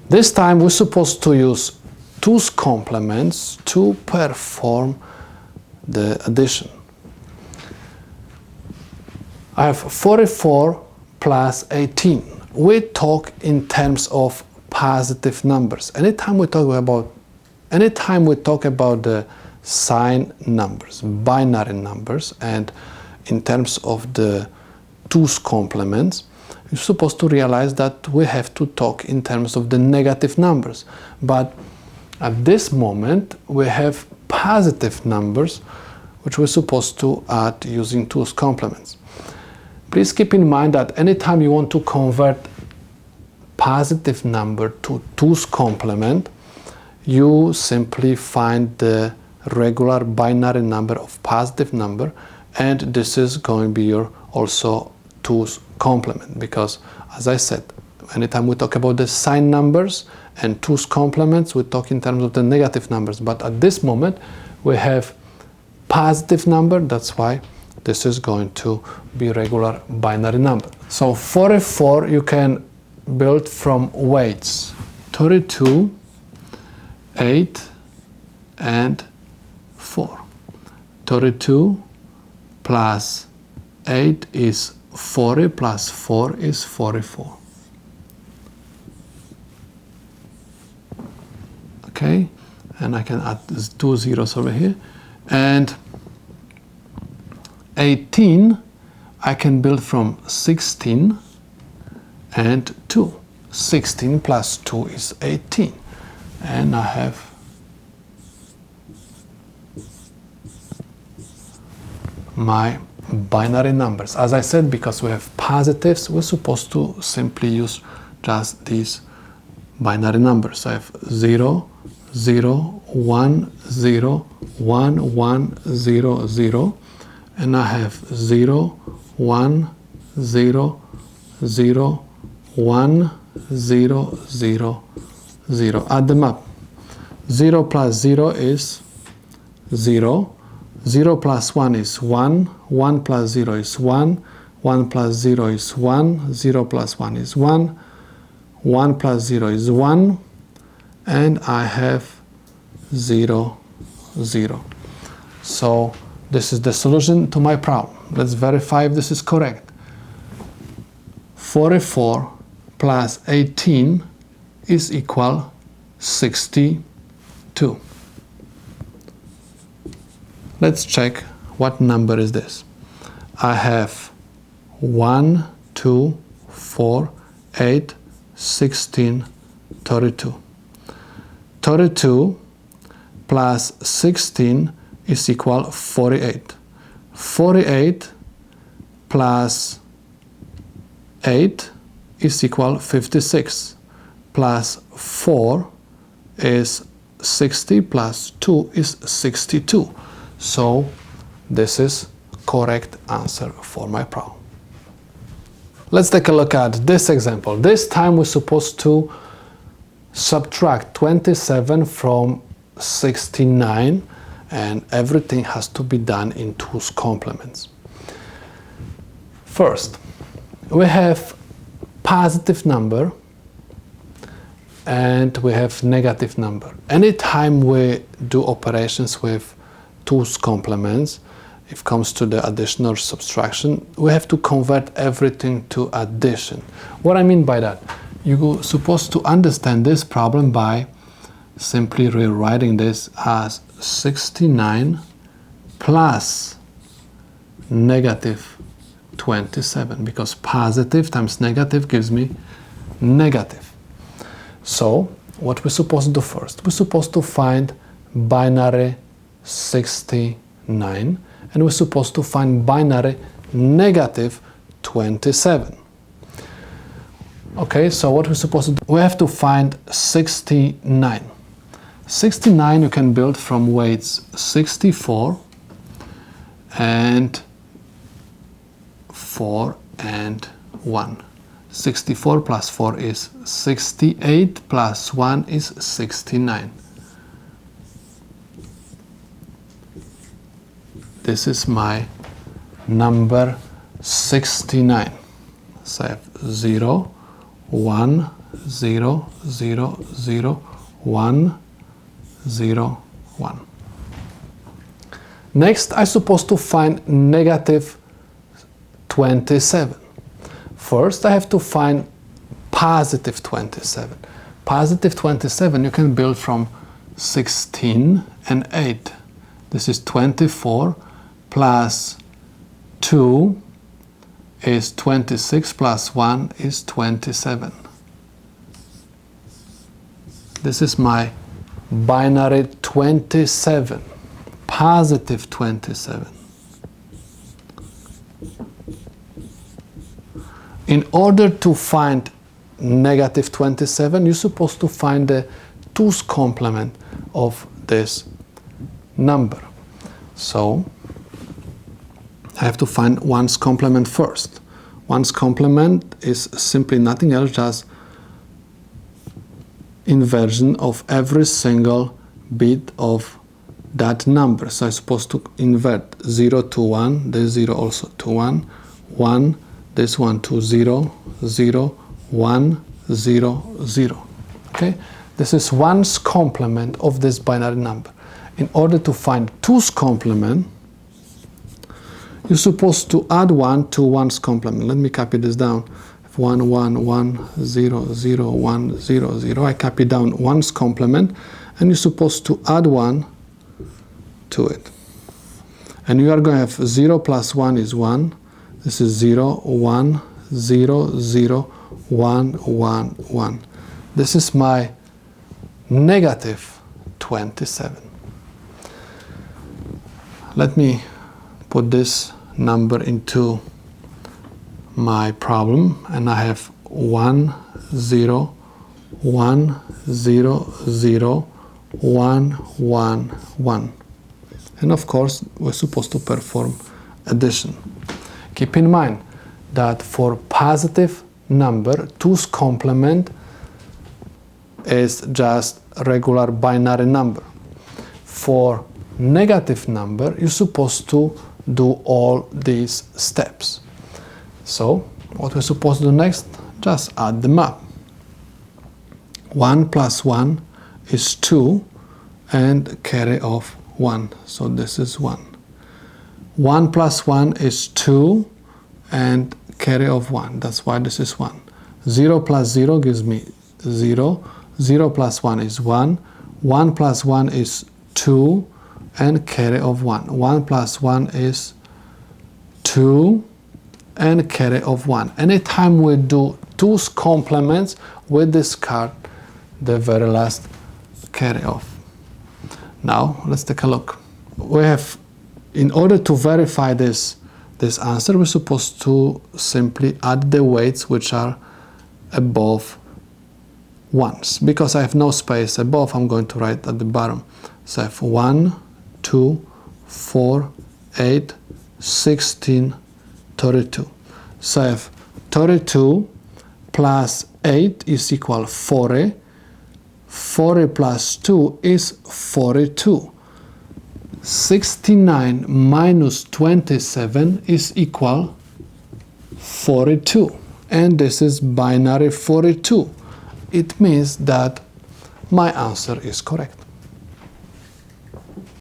This time we're supposed to use 2's complements to perform the addition. I have 44 plus 18. We talk in terms of positive numbers. Anytime we talk about the sign numbers, binary numbers, and in terms of the 2's complements, you're supposed to realize that we have to talk in terms of the negative numbers. But at this moment, we have positive numbers, which we're supposed to add using 2's complements. Please keep in mind that anytime you want to convert positive number to 2's complement, you simply find the regular binary number of positive number, and this is going to be your also 2's complement, because as I said, anytime we talk about the sign numbers and 2's complements, we talk in terms of the negative numbers. But at this moment we have positive number, that's why this is going to be regular binary number. So 44 you can build from weights 32, 8 and 4. 32 plus 8 is 40 plus 4 is 44. Okay, and I can add these 2 zeros over here. And 18 I can build from 16 and 2. 16 plus 2 is 18. And I have my binary numbers. As I said, because we have positives, we're supposed to simply use just these binary numbers. I have 0, 0, 1, 0, 1, 1, 0, 0, and I have 0, 1, 0, 0, 1, 0, 0, 0. Add them up. 0 plus 0 is 0. 0 plus 1 is 1, 1 plus 0 is 1, 1 plus 0 is 1, 0 plus 1 is 1, 1 plus 0 is 1, and I have 0, 0. So this is the solution to my problem. Let's verify if this is correct. 44 plus 18 is equal 62. Let's check what number is this. I have 1, 2, 4, 8, 16, 32. 32 plus 16 is equal 48. 48 plus 8 is equal 56. Plus 4 is 60 plus 2 is 62. So this is correct answer for my problem. Let's take a look at this example. This time we're supposed to subtract 27 from 69, and everything has to be done in 2's complements. First, we have positive number and we have negative number. Anytime we do operations with 2's complements, if it comes to the addition or subtraction, we have to convert everything to addition. What I mean by that, you're supposed to understand this problem by simply rewriting this as 69 plus negative 27, because positive times negative gives me negative. So what we're supposed to do first, we're supposed to find binary 69, and we're supposed to find binary negative 27. Okay, so what we're supposed to do, we have to find 69. 69 you can build from weights 64 and 4 and 1. 64 plus 4 is 68 plus 1 is 69. This is my number 69. So I have 0, 1, 0, 0, 0, 1, 0, 1. Next, I'm supposed to find negative 27. First, I have to find positive 27. Positive 27 you can build from 16 and 8. This is 24 plus 2 is 26 plus 1 is 27. This is my binary 27, positive 27. In order to find negative 27, you're supposed to find the 2's complement of this number. So I have to find 1's complement first. 1's complement is simply nothing else, just inversion of every single bit of that number. So I'm supposed to invert 0 to 1, this 0 also to 1, 1, this 1 to 0, 0, 1, 0, 0. Okay? This is 1's complement of this binary number. In order to find 2's complement, you're supposed to add 1 to 1's complement. Let me copy this down. 1, 1, 1, 0, 0, 1, 0, 0. I copy down 1's complement, and you're supposed to add 1 to it. And you are going to have 0 plus 1 is 1. This is 0, 1, 0, 0, 1, 1, 1. This is my negative 27. Let me put this number into my problem, and I have 1, 0, 1, 0, 0, 1, 1, 1. And of course, we're supposed to perform addition. Keep in mind that for positive number, 2's complement is just regular binary number. For negative number, you're supposed to do all these steps. So, what we're supposed to do next? Just add them up. 1 plus 1 is 2 and carry off 1. So this is 1. 1 plus 1 is 2 and carry off 1. That's why this is 1. 0 plus 0 gives me 0. 0 plus 1 is 1. 1 plus 1 is 2 and carry off 1. 1 plus 1 is 2 and carry off 1. Anytime we do 2's complements, we discard the very last carry off. Now let's take a look. We have, in order to verify this answer, we're supposed to simply add the weights which are above 1's. Because I have no space above, I'm going to write at the bottom. So I have 1, 2, 4, 8, 16, 32. So I have 32 plus 8 is equal 40. 40 plus 2 is 42. 69 minus 27 is equal 42. And this is binary 42. It means that my answer is correct.